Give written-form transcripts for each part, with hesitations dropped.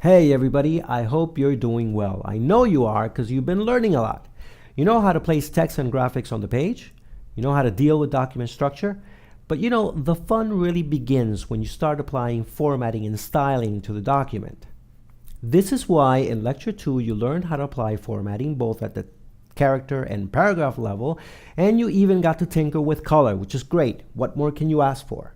Hey everybody, I hope you're doing well. I know you are because you've been learning a lot. You know how to place text and graphics on the page. You know how to deal with document structure. But the fun really begins when you start applying formatting and styling to the document. This is why in Lecture 2 you learned how to apply formatting both at the character and paragraph level, and you even got to tinker with color, which is great. What more can you ask for?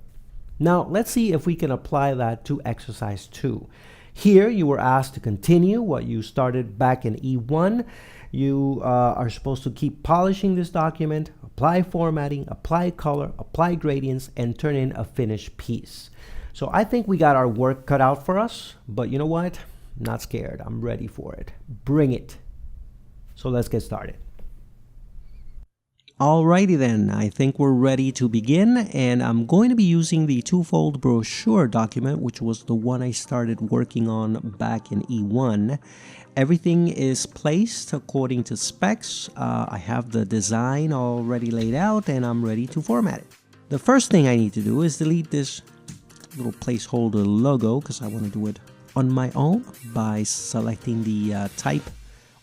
Now let's see if we can apply that to exercise 2. Here you were asked to continue what you started back in E1. You are supposed to keep polishing this document, apply formatting, apply color, apply gradients, and turn in a finished piece. So I think we got our work cut out for us, but you know what? I'm not scared. I'm ready for it. Bring it. So let's get started. Alrighty then, I think we're ready to begin, and I'm going to be using the twofold brochure document, which was the one I started working on back in E1. Everything is placed according to specs. I have the design already laid out, and I'm ready to format it. The first thing I need to do is delete this little placeholder logo, because I want to do it on my own by selecting the type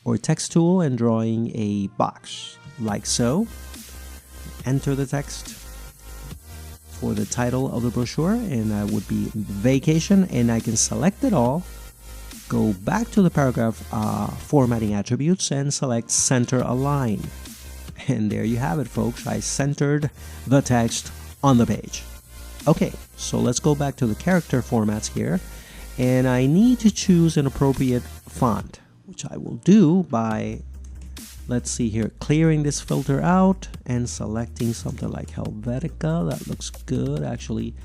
or text tool and drawing a box, like so. Enter the text for the title of the brochure, and that would be vacation, and I can select it all, go back to the paragraph formatting attributes and select center align, and there you have it, folks. I centered the text on the page. Okay, so let's go back to the character formats here, and I need to choose an appropriate font, which I will do by, let's see here, clearing this filter out and selecting something like Helvetica. That looks good. Actually,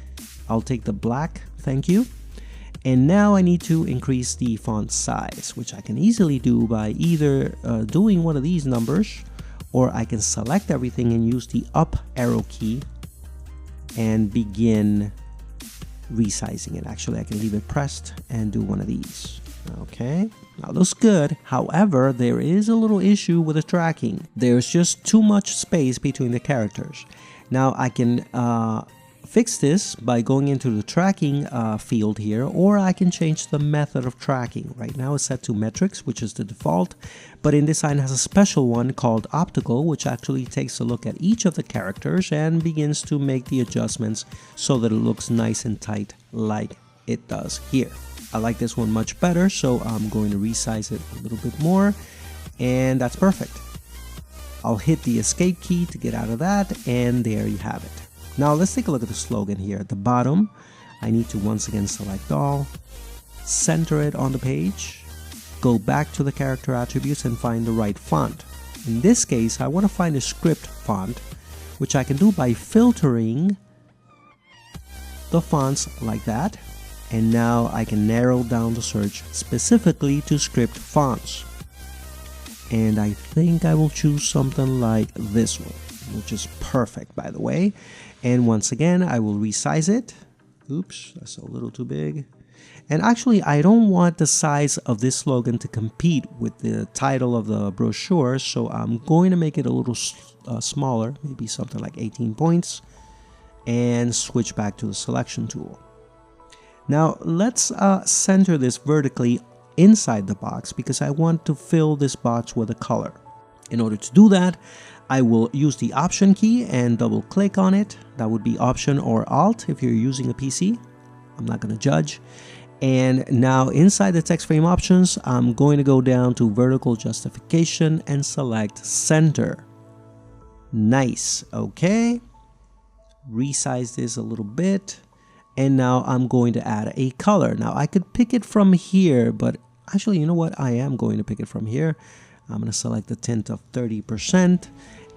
I'll take the black, thank you. And now I need to increase the font size, which I can easily do by either doing one of these numbers, or I can select everything and use the up arrow key and begin resizing it. Actually, I can leave it pressed and do one of these. Okay, now looks good. However, there is a little issue with the tracking. There's just too much space between the characters. Now I can fix this by going into the tracking field here, or I can change the method of tracking. Right now it's set to metrics, which is the default, but InDesign has a special one called optical, which actually takes a look at each of the characters and begins to make the adjustments so that it looks nice and tight like it does here. I like this one much better, so I'm going to resize it a little bit more, and that's perfect. I'll hit the escape key to get out of that, and there you have it. Now let's take a look at the slogan here. At the bottom, I need to once again select all, center it on the page, go back to the character attributes and find the right font. In this case, I want to find a script font, which I can do by filtering the fonts like that. And now I can narrow down the search specifically to script fonts. And I think I will choose something like this one, which is perfect, by the way. And once again, I will resize it. Oops, that's a little too big. And actually, I don't want the size of this slogan to compete with the title of the brochure, so I'm going to make it a little smaller, maybe something like 18 points, and switch back to the selection tool. Now let's center this vertically inside the box, because I want to fill this box with a color. In order to do that, I will use the Option key and double click on it. That would be Option or Alt if you're using a PC. I'm not going to judge. And now inside the text frame options, I'm going to go down to vertical justification and select center. Nice. Okay. Resize this a little bit. And now I'm going to add a color. Now I could pick it from here, but actually, you know what? I am going to pick it from here. I'm going to select the tint of 30%.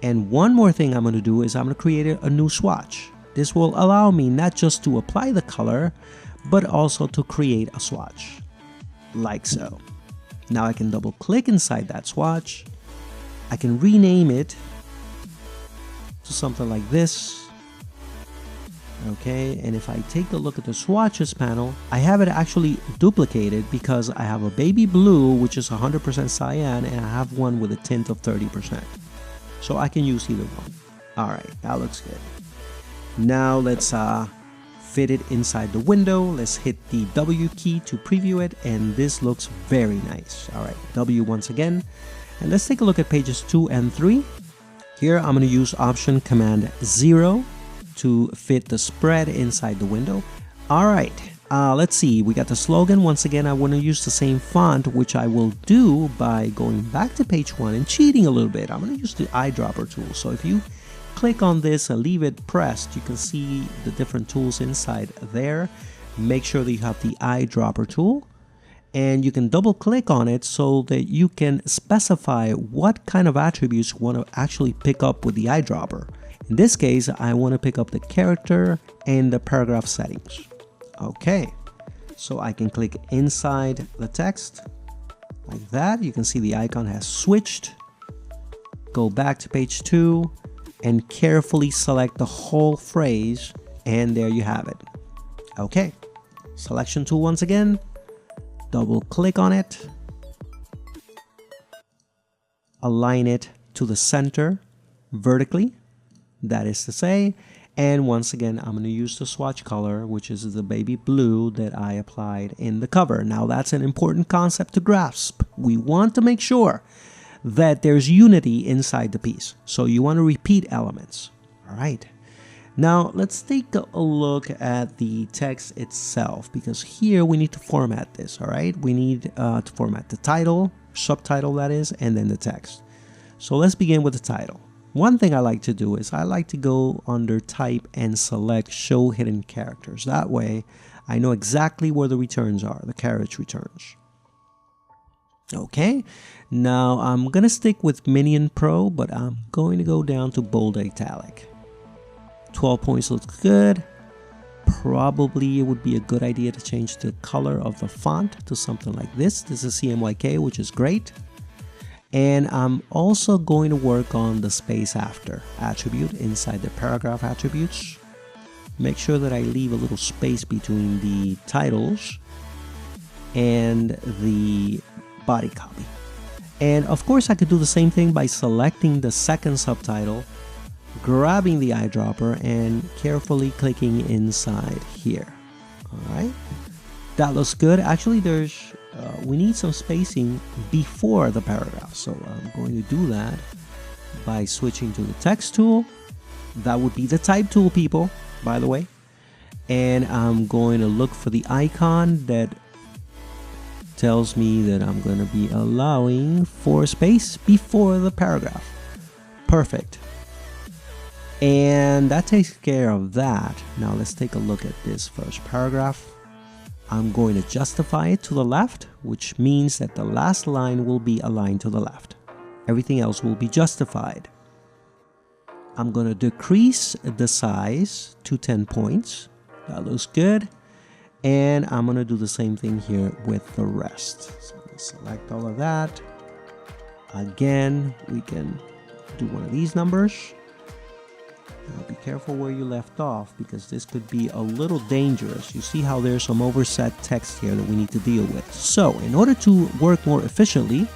And one more thing I'm going to do is I'm going to create a new swatch. This will allow me not just to apply the color, but also to create a swatch, like so. Now I can double click inside that swatch. I can rename it to something like this. Okay, and if I take a look at the swatches panel, I have it actually duplicated because I have a baby blue, which is 100% cyan, and I have one with a tint of 30%. So I can use either one. All right, that looks good. Now let's fit it inside the window. Let's hit the W key to preview it, and this looks very nice. All right, W once again. And let's take a look at pages 2 and 3. Here I'm going to use Option Command 0 to fit the spread inside the window. All right, let's see. We got the slogan. Once again, I want to use the same font, which I will do by going back to page 1 and cheating a little bit. I'm going to use the Eyedropper tool. So if you click on this and leave it pressed, you can see the different tools inside there. Make sure that you have the Eyedropper tool, and you can double click on it so that you can specify what kind of attributes you want to actually pick up with the eyedropper. In this case, I want to pick up the character and the paragraph settings. Okay, so I can click inside the text like that. You can see the icon has switched. Go back to page 2 and carefully select the whole phrase, and there you have it. Okay, selection tool once again. Double click on it, align it to the center vertically, that is to say, and once again I'm going to use the swatch color, which is the baby blue that I applied in the cover. Now that's an important concept to grasp. We want to make sure that there's unity inside the piece, so you want to repeat elements. All right. Now let's take a look at the text itself, because here we need to format this. All right, we need to format the title, subtitle that is, and then the text. So let's begin with the title. One thing I like to do is I like to go under type and select show hidden characters. That way I know exactly where the returns are, the carriage returns. Okay, now I'm gonna stick with Minion Pro, but I'm going to go down to bold italic. 12 points looks good. Probably it would be a good idea to change the color of the font to something like this. This is CMYK, which is great. And I'm also going to work on the space after attribute inside the paragraph attributes. Make sure that I leave a little space between the titles and the body copy. And of course I could do the same thing by selecting the second subtitle, grabbing the eyedropper and carefully clicking inside here. All right, that looks good. Actually, we need some spacing before the paragraph, so I'm going to do that by switching to the text tool. That would be the type tool, people, by the way. And I'm going to look for the icon that tells me that I'm going to be allowing for space before the paragraph. Perfect. And that takes care of that. Now let's take a look at this first paragraph. I'm going to justify it to the left, which means that the last line will be aligned to the left. Everything else will be justified. I'm going to decrease the size to 10 points. That looks good. And I'm going to do the same thing here with the rest. So let's select all of that. Again, we can do one of these numbers. Now be careful where you left off, because this could be a little dangerous. You see how there's some overset text here that we need to deal with. So in order to work more efficiently,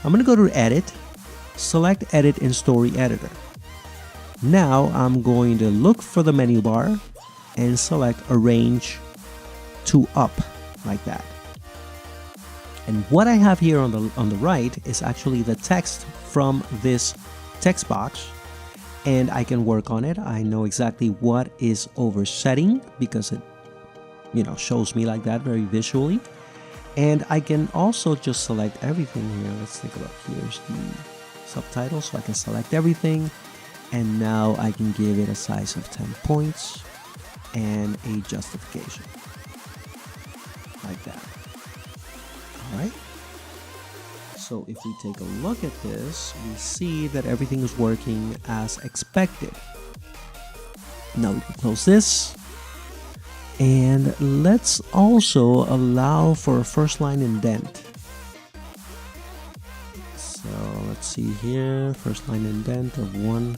I'm going to go to Edit, select Edit in Story Editor. Now I'm going to look for the menu bar and select Arrange to Up, like that. And what I have here on the right is actually the text from this text box, and I can work on it. I know exactly what is oversetting because it, shows me like that very visually. And I can also just select everything here. Let's take a look. Here's the subtitle, so I can select everything. And now I can give it a size of 10 points and a justification. Like that. All right. So if we take a look at this, we see that everything is working as expected. Now we can close this. And let's also allow for a first line indent. So let's see here, first line indent of 1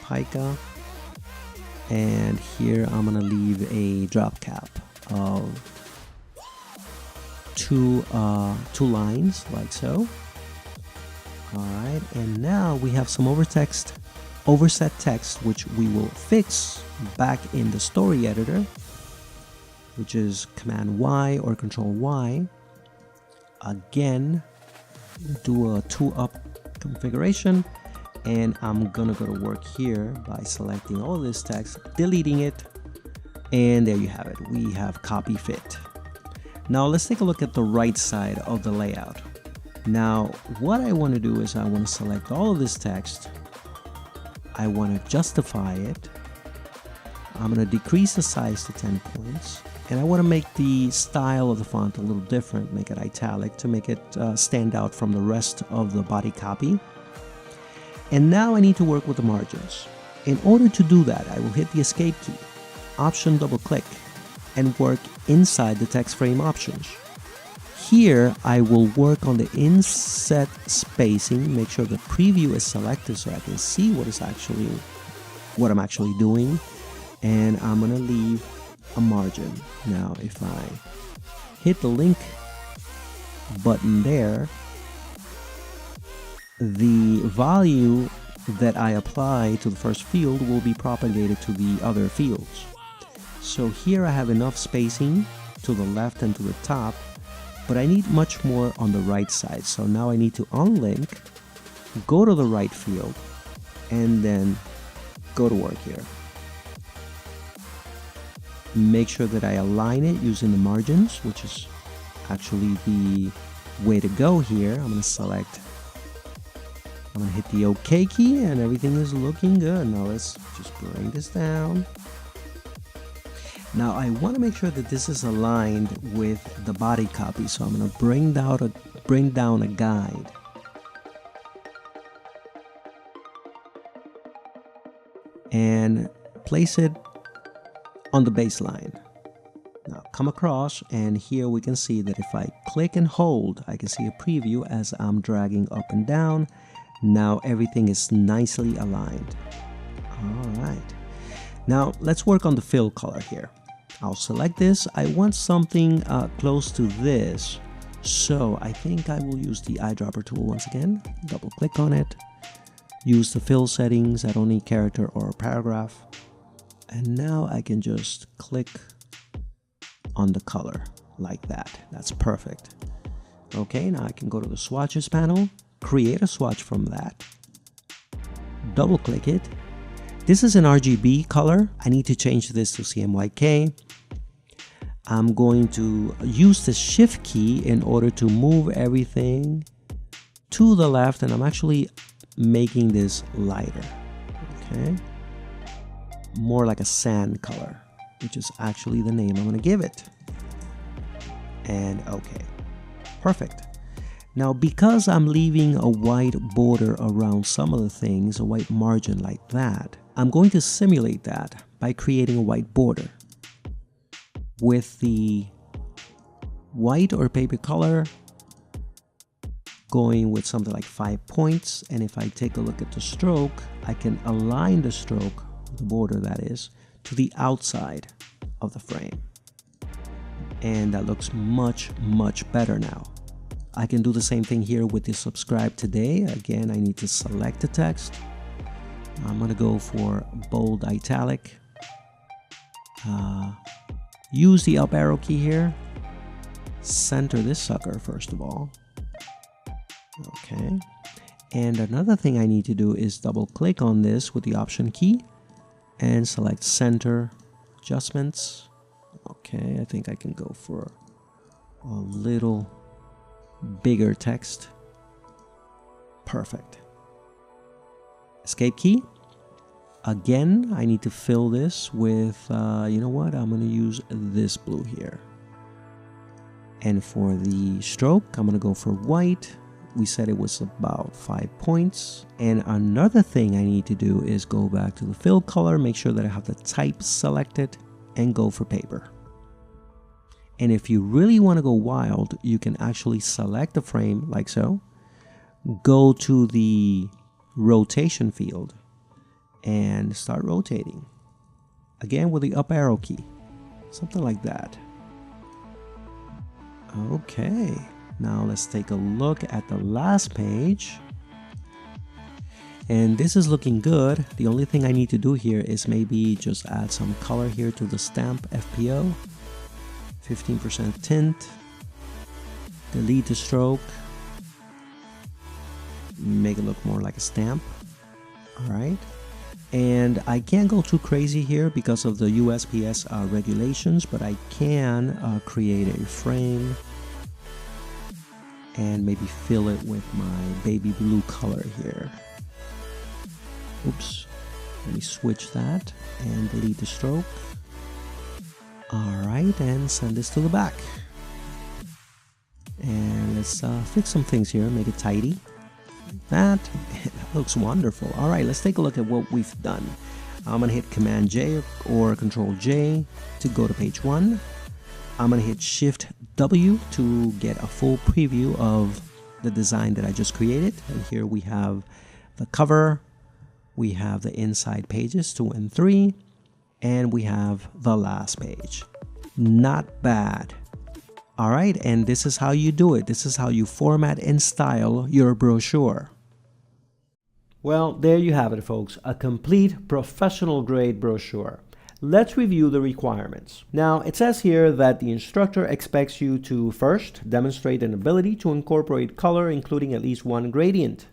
pica. And here I'm gonna leave a drop cap of two lines, like so. All right, and now we have some overtext overset text, which we will fix back in the story editor, which is Command Y or Control Y. Again, do a 2-up configuration, and I'm gonna go to work here by selecting all this text, deleting it, and there you have it. We have copy fit. Now let's take a look at the right side of the layout. Now what I want to do is I want to select all of this text. I want to justify it. I'm going to decrease the size to 10 points. And I want to make the style of the font a little different, make it italic to make it stand out from the rest of the body copy. And now I need to work with the margins. In order to do that, I will hit the Escape key, Option double click, and work inside the text frame options. Here I will work on the inset spacing, make sure the preview is selected so I can see what I'm actually doing, and I'm gonna leave a margin. Now if I hit the link button there, the value that I apply to the first field will be propagated to the other fields. So here I have enough spacing to the left and to the top, but I need much more on the right side. So now I need to unlink, go to the right field, and then go to work here. Make sure that I align it using the margins, which is actually the way to go here. I'm going to hit the OK key, and everything is looking good. Now let's just bring this down. Now I want to make sure that this is aligned with the body copy, so I'm going to bring down a guide. And place it on the baseline. Now come across, and here we can see that if I click and hold, I can see a preview as I'm dragging up and down. Now everything is nicely aligned. All right. Now let's work on the fill color here. I'll select this. I want something close to this. So I think I will use the eyedropper tool once again. Double click on it. Use the fill settings. I don't need character or paragraph. And now I can just click on the color like that. That's perfect. Okay, now I can go to the swatches panel, create a swatch from that, double click it. This is an RGB color. I need to change this to CMYK. I'm going to use the shift key in order to move everything to the left, and I'm actually making this lighter. Okay, more like a sand color, which is actually the name I'm going to give it. And okay, perfect. Now because I'm leaving a white border around some of the things, a white margin like that, I'm going to simulate that by creating a white border with the white or paper color, going with something like 5 points. And if I take a look at the stroke, I can align the stroke, the border that is, to the outside of the frame. And that looks much, much better now. I can do the same thing here with the subscribe today. Again, I need to select the text. I'm going to go for bold italic. Use the up arrow key here. Center this sucker first of all. Okay. And another thing I need to do is double click on this with the option key and select center adjustments. Okay, I think I can go for a little bigger text. Perfect. Escape key. Again, I need to fill this with, you know what, I'm going to use this blue here. And for the stroke, I'm going to go for white. We said it was about 5 points. And another thing I need to do is go back to the fill color, make sure that I have the type selected, and go for paper. And if you really want to go wild, you can actually select the frame like so, go to the rotation field, and start rotating. Again with the up arrow key, something like that. Okay, now let's take a look at the last page. And this is looking good. The only thing I need to do here is maybe just add some color here to the stamp FPO. 15% tint. Delete the stroke. Make it look more like a stamp. Alright. And I can't go too crazy here because of the USPS regulations, but I can create a frame and maybe fill it with my baby blue color here. Oops, let me switch that and delete the stroke. Alright, and send this to the back. And let's fix some things here, make it tidy. Like that. That looks wonderful. Alright, let's take a look at what we've done. I'm going to hit Command J or Control J to go to page 1. I'm going to hit Shift W to get a full preview of the design that I just created. And here we have the cover. We have the inside pages 2 and 3, and we have the last page. Not bad. All right, and this is how you do it. This is how you format and style your brochure. Well, there you have it, folks. A complete professional grade brochure. Let's review the requirements. Now, it says here that the instructor expects you to first demonstrate an ability to incorporate color, including at least one gradient.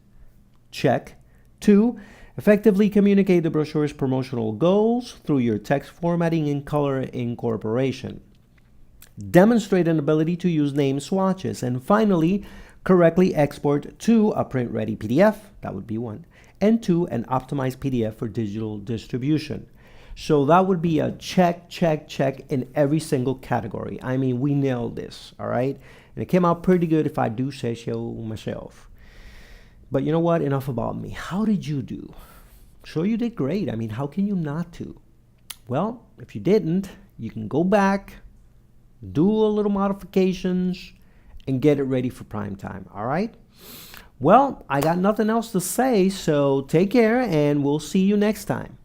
Check. 2. Effectively communicate the brochure's promotional goals through your text formatting and color incorporation. Demonstrate an ability to use name swatches. And finally, correctly export to a print-ready PDF, that would be 1, and 2, an optimized PDF for digital distribution. So that would be a check, check, check in every single category. I mean, we nailed this, all right? And it came out pretty good if I do say so myself. But you know what? Enough about me. How did you do? Sure, you did great. I mean, how can you not do? Well, if you didn't, you can go back, do a little modifications, and get it ready for prime time, all right? Well, I got nothing else to say, so take care, and we'll see you next time.